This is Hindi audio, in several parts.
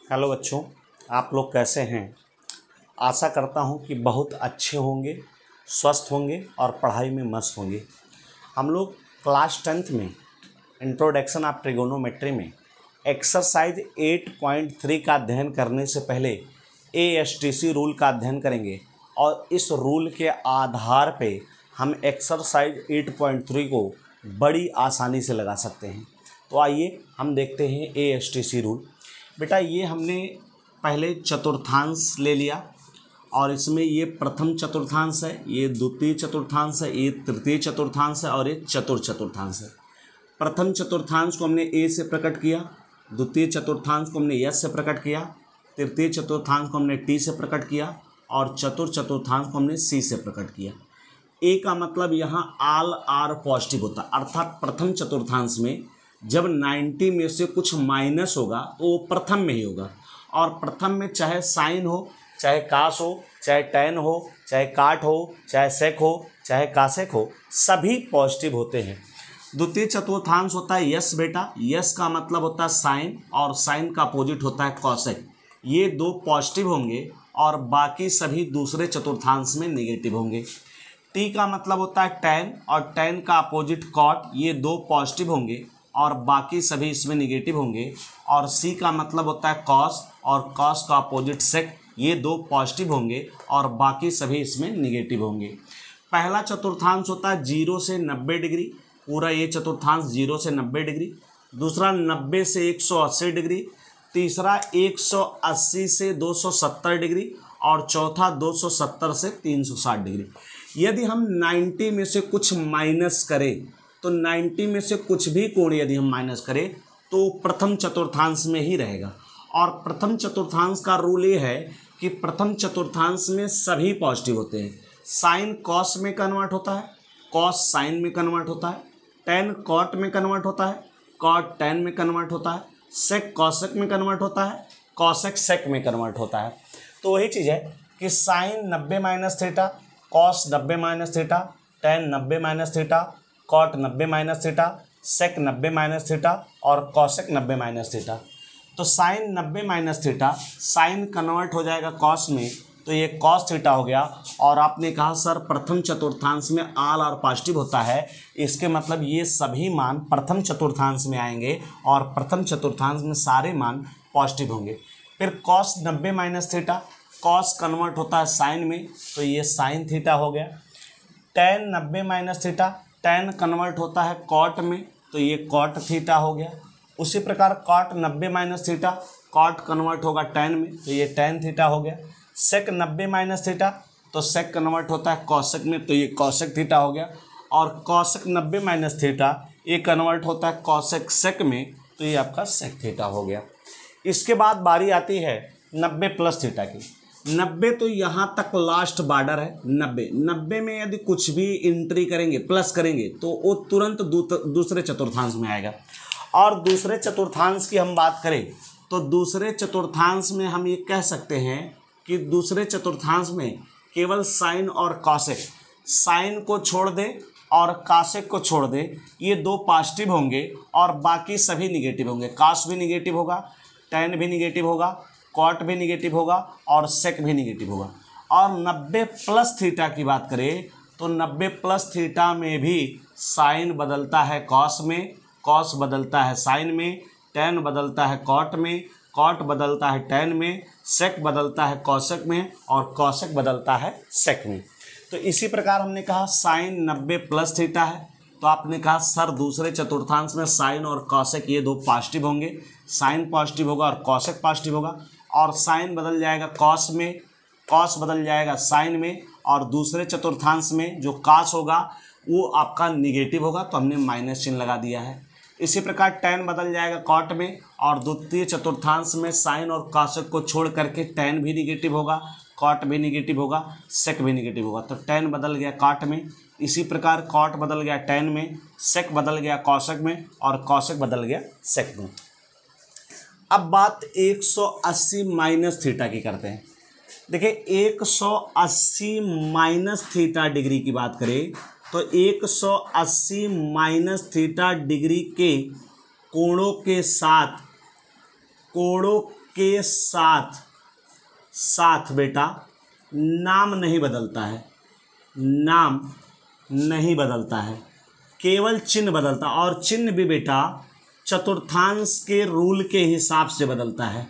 हेलो बच्चों, आप लोग कैसे हैं। आशा करता हूं कि बहुत अच्छे होंगे, स्वस्थ होंगे और पढ़ाई में मस्त होंगे। हम लोग क्लास 10th में इंट्रोडक्शन ऑफ ट्रिगोनोमेट्री में एक्सरसाइज 8.3 का अध्ययन करने से पहले ASTC रूल का अध्ययन करेंगे और इस रूल के आधार पे हम एक्सरसाइज 8.3 को बड़ी आसानी से लगा सकते हैं। तो आइए हम देखते हैं ASTC रूल। बेटा, ये हमने पहले चतुर्थांश ले लिया और इसमें ये प्रथम चतुर्थांश है, ये द्वितीय चतुर्थांश है, ये तृतीय चतुर्थांश है और ये चतुर्थ चतुर्थांश है। प्रथम चतुर्थांश को हमने A से प्रकट किया, द्वितीय चतुर्थांश को हमने S से प्रकट किया, तृतीय चतुर्थांश को हमने T से प्रकट किया और चतुर्थ चतुर्थांश को हमने C से प्रकट किया। A का मतलब यहाँ ऑल आर पॉजिटिव होता है, अर्थात प्रथम चतुर्थांश में जब 90 में से कुछ माइनस होगा तो वो प्रथम में ही होगा। और प्रथम में चाहे साइन हो, चाहे कास हो, चाहे टैन हो, चाहे काट हो, चाहे सेक हो, चाहे कासेक हो, सभी पॉजिटिव होते हैं। द्वितीय चतुर्थांश होता है यस बेटा, यस का मतलब होता है साइन और साइन का अपोजिट होता है कॉसेक। ये दो पॉजिटिव होंगे और बाकी सभी दूसरे चतुर्थांश में नेगेटिव होंगे। टी का मतलब होता है टैन और टैन का अपोजिट कॉट, ये दो पॉजिटिव होंगे और बाकी सभी इसमें निगेटिव होंगे। और सी का मतलब होता है कॉस और कॉस का अपोजिट सेक, ये दो पॉजिटिव होंगे और बाकी सभी इसमें निगेटिव होंगे। पहला चतुर्थांश होता है 0 से 90 डिग्री, पूरा ये चतुर्थांश 0 से 90 डिग्री। दूसरा 90 से 180 डिग्री, तीसरा 180 से 270 डिग्री और चौथा 270 से 360 डिग्री। यदि हम 90 में से कुछ माइनस करें तो 90 में से कुछ भी कोण यदि हम माइनस करें तो प्रथम चतुर्थांश में ही रहेगा। और प्रथम चतुर्थांश का रूल ये है कि प्रथम चतुर्थांश में सभी पॉजिटिव होते हैं। साइन कॉस में कन्वर्ट होता है, कॉस साइन में कन्वर्ट होता है, टैन कॉट में कन्वर्ट होता है, कॉट टैन में कन्वर्ट होता है, सेक कॉसेक में कन्वर्ट होता है, कॉसेक सेक में कन्वर्ट होता है। तो वही चीज़ है कि sine 90 minus theta, cos 90 minus theta, tan 90 minus theta, cot 90 minus theta, sec 90 minus theta और कॉसेक 90 माइनस थीटा। तो sine 90 minus theta, sine convert हो जाएगा कॉस में, तो ये कॉस थीटा हो गया। और आपने कहा सर प्रथम चतुर्थांश में ऑल आर पॉजिटिव होता है, इसके मतलब ये सभी मान प्रथम चतुर्थांश में आएंगे और प्रथम चतुर्थांश में सारे मान पॉजिटिव होंगे। फिर cos 90 minus theta, cos convert होता है साइन में, तो ये साइन थीटा हो गया। Tan 90 minus theta, tan convert होता है कॉट में, तो ये कॉट थीटा हो गया। उसी प्रकार cot 90 minus theta, cot convert होगा टैन में, तो ये टैन थीटा हो गया। सेक 90 माइनस थीटा, तो सेक कन्वर्ट होता है कॉसेक में, तो ये कॉसेक थीटा हो गया। और कॉसेक 90 माइनस थीटा ये कन्वर्ट होता है कॉसेक सेक में, तो ये आपका सेक थीटा हो गया। इसके बाद बारी आती है 90 प्लस थीटा की। 90 तो यहाँ तक लास्ट बॉर्डर है। 90 में यदि कुछ भी एंट्री करेंगे, प्लस करेंगे, तो वो तुरंत दूसरे चतुर्थांश में आएगा। और दूसरे चतुर्थांश की हम बात करें तो दूसरे चतुर्थांश में हम ये कह सकते हैं कि दूसरे चतुर्थांश में केवल साइन और कॉसेक, साइन को छोड़ दे और कासेक को छोड़ दे, ये दो पॉजिटिव होंगे और बाकी सभी निगेटिव होंगे। कास भी निगेटिव होगा, टैन भी निगेटिव होगा, कॉट भी निगेटिव होगा और सेक भी निगेटिव होगा। और 90 प्लस थीटा की बात करें तो 90 प्लस थीटा में भी साइन बदलता है कॉस में, कॉस बदलता है साइन में, टैन बदलता है कॉट में, कॉट बदलता है टैन में, सेक बदलता है कॉसेक में और कॉसेक बदलता है सेक में। तो इसी प्रकार हमने कहा साइन 90 प्लस थीटा है, तो आपने कहा सर दूसरे चतुर्थांश में साइन और कॉसेक ये दो पॉजिटिव होंगे, साइन पॉजिटिव होगा और कॉसेक पॉजिटिव होगा। और साइन बदल जाएगा कॉस में, कॉस बदल जाएगा साइन में, और दूसरे चतुर्थांश में जो कॉस होगा वो आपका निगेटिव होगा, तो हमने माइनस चिन्ह लगा दिया है। इसी प्रकार टैन बदल जाएगा कॉट में और द्वितीय चतुर्थांश में साइन और कॉसेक को छोड़ करके टैन भी निगेटिव होगा, कॉट भी निगेटिव होगा, सेक भी निगेटिव होगा, तो टैन बदल गया कॉट में। इसी प्रकार कॉट बदल गया टैन में, सेक बदल गया कॉसेक में और कॉसेक बदल गया सेक में। अब बात 180 माइनस थीटा की करते हैं। देखिए 180 माइनस थीटा डिग्री की बात करें तो 180 माइनस थीटा डिग्री के कोणों के साथ कोणों के साथ बेटा नाम नहीं बदलता है, नाम नहीं बदलता है, केवल चिन्ह बदलता है। और चिन्ह भी बेटा चतुर्थांश के रूल के हिसाब से बदलता है।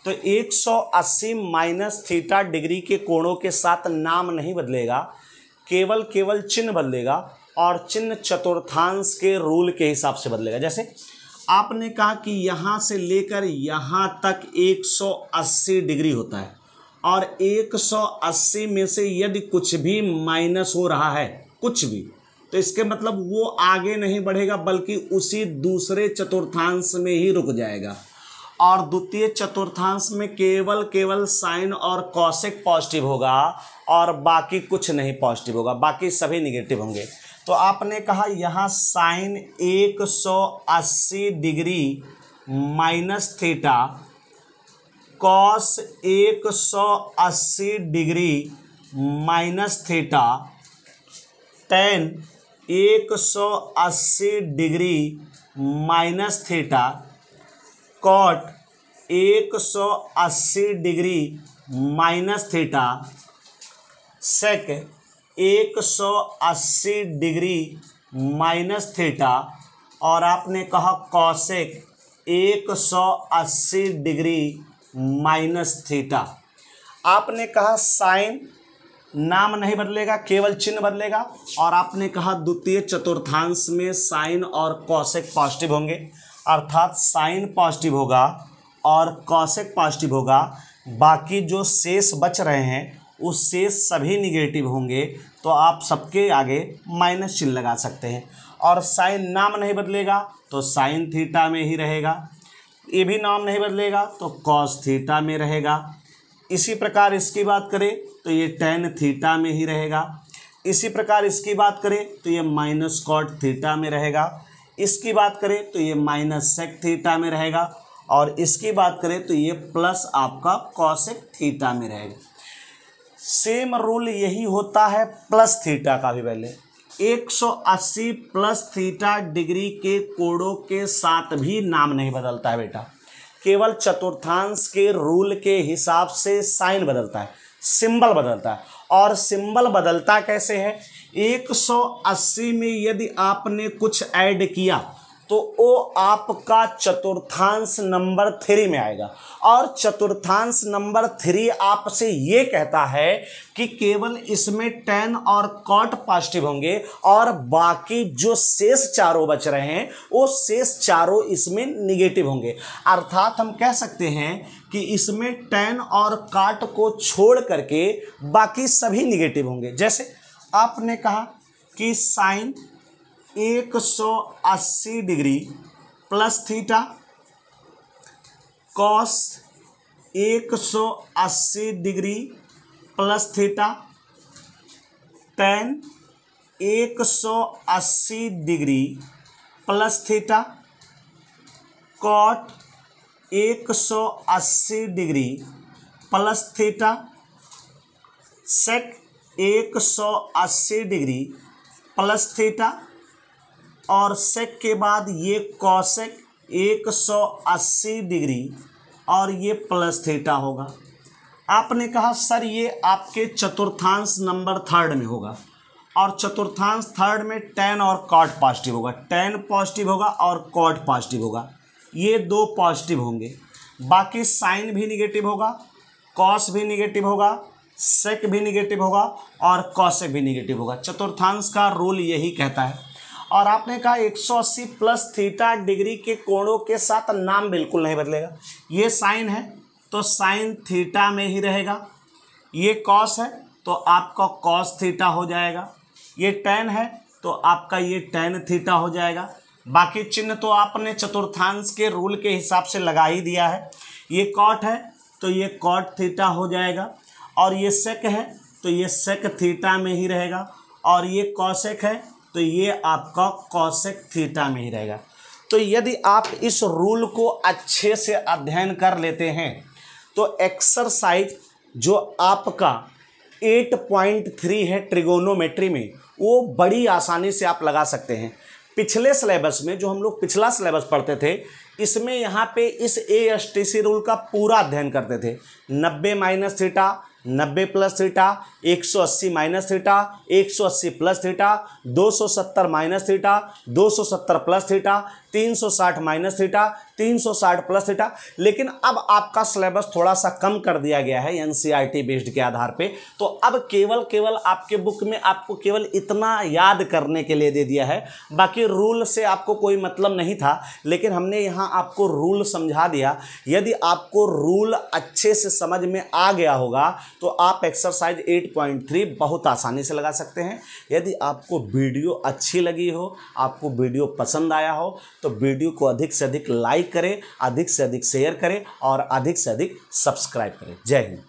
तो 180 माइनस थीटा डिग्री के कोणों के साथ नाम नहीं बदलेगा, केवल चिन्ह बदलेगा और चिन्ह चतुर्थांश के रूल के हिसाब से बदलेगा। जैसे आपने कहा कि यहाँ से लेकर यहाँ तक 180 डिग्री होता है और 180 में से यदि कुछ भी माइनस हो रहा है, कुछ भी, तो इसके मतलब वो आगे नहीं बढ़ेगा बल्कि उसी दूसरे चतुर्थांश में ही रुक जाएगा। और द्वितीय चतुर्थांश में केवल साइन और कॉसेक पॉजिटिव होगा और बाकी कुछ नहीं पॉजिटिव होगा, बाकी सभी निगेटिव होंगे। तो आपने कहा यहाँ sine 180 degree minus theta, cos 180 degree minus theta, tan 180 degree minus theta, cot 180 degree minus theta, sec 180 degree minus theta, और आपने कहा कॉसेक 180 डिग्री माइनस थीटा। आपने कहा साइन नाम नहीं बदलेगा, केवल चिन्ह बदलेगा। और आपने कहा द्वितीय चतुर्थांश में साइन और कॉसेक पॉजिटिव होंगे, अर्थात साइन पॉजिटिव होगा और कॉसेक पॉजिटिव होगा। बाकी जो शेष बच रहे हैं उस शेष सभी निगेटिव होंगे, तो आप सबके आगे माइनस चिन्ह लगा सकते हैं। और साइन नाम नहीं बदलेगा तो साइन थीटा में ही रहेगा, ये भी नाम नहीं बदलेगा तो कॉस थीटा में रहेगा। इसी प्रकार इसकी बात करें तो ये टेन थीटा में ही रहेगा। इसी प्रकार इसकी बात करें तो ये माइनस कॉट थीटा में रहेगा। इसकी बात करें तो ये माइनस सेक थीटा में रहेगा। और इसकी बात करें तो ये प्लस आपका कॉसेक थीटा में रहेगा। सेम रूल यही होता है प्लस थीटा का भी। पहले 180 प्लस थीटा डिग्री के कोणों के साथ भी नाम नहीं बदलता है बेटा, केवल चतुर्थांश के रूल के हिसाब से साइन बदलता है, सिंबल बदलता है। और सिंबल बदलता कैसे है? 180 में यदि आपने कुछ ऐड किया तो वो आपका चतुर्थांश नंबर 3 में आएगा। और चतुर्थांश नंबर 3 आपसे ये कहता है कि केवल इसमें टेन और कॉट पॉजिटिव होंगे और बाकी जो शेष चारों बच रहे हैं वो शेष चारों इसमें निगेटिव होंगे। अर्थात हम कह सकते हैं कि इसमें टेन और कॉट को छोड़ करके बाकी सभी निगेटिव होंगे। जैसे आपने कहा कि sine 180 degree plus theta, cos 180 degree plus theta, tan 180 degree plus theta, cot 180 degree plus theta, sec 180 degree plus theta, और सेक के बाद ये कॉसेक 180 डिग्री और ये प्लस थीटा होगा। आपने कहा सर ये आपके चतुर्थांश नंबर 3 में होगा, और चतुर्थांश 3 में टेन और कॉट पॉजिटिव होगा, टेन पॉजिटिव होगा और कॉट पॉजिटिव होगा, ये दो पॉजिटिव होंगे। बाकी साइन भी निगेटिव होगा, कॉस भी निगेटिव होगा, सेक भी निगेटिव होगा और कॉसेक भी निगेटिव होगा। चतुर्थांश का रूल यही कहता है। और आपने कहा 180 प्लस थीटा डिग्री के कोणों के साथ नाम बिल्कुल नहीं बदलेगा। ये साइन है तो साइन थीटा में ही रहेगा, ये कॉस है तो आपका कॉस थीटा हो जाएगा, ये टेन है तो आपका ये टेन थीटा हो जाएगा। बाकी चिन्ह तो आपने चतुर्थांश के रूल के हिसाब से लगा ही दिया है। ये कॉट है तो ये कॉट थीटा हो जाएगा, और ये सेक है तो ये सेक थीटा में ही रहेगा, और ये कॉसेक है तो ये आपका कॉसेक थीटा में ही रहेगा। तो यदि आप इस रूल को अच्छे से अध्ययन कर लेते हैं तो एक्सरसाइज जो आपका 8.3 है ट्रिगोनोमेट्री में, वो बड़ी आसानी से आप लगा सकते हैं। पिछले सिलेबस में जो हम लोग पिछला सिलेबस पढ़ते थे, इसमें यहाँ पे इस ASTC रूल का पूरा अध्ययन करते थे। 90 minus theta, 90 plus theta, 180 minus theta, 180 plus theta, 270 minus theta, 270 plus theta, 360 minus theta, 360 plus theta. लेकिन अब आपका सिलेबस थोड़ा सा कम कर दिया गया है NCERT बेस्ड के आधार पे, तो अब केवल आपके बुक में आपको केवल इतना याद करने के लिए दे दिया है, बाकी रूल से आपको कोई मतलब नहीं था। लेकिन हमने यहाँ आपको रूल समझा दिया। यदि आपको रूल अच्छे से समझ में आ गया होगा तो आप एक्सरसाइज 8.3 बहुत आसानी से लगा सकते हैं। यदि आपको वीडियो अच्छी लगी हो, आपको वीडियो पसंद आया हो, तो वीडियो को अधिक से अधिक लाइक करें, अधिक से अधिक शेयर करें और अधिक से अधिक सब्सक्राइब करें। जय हिंद।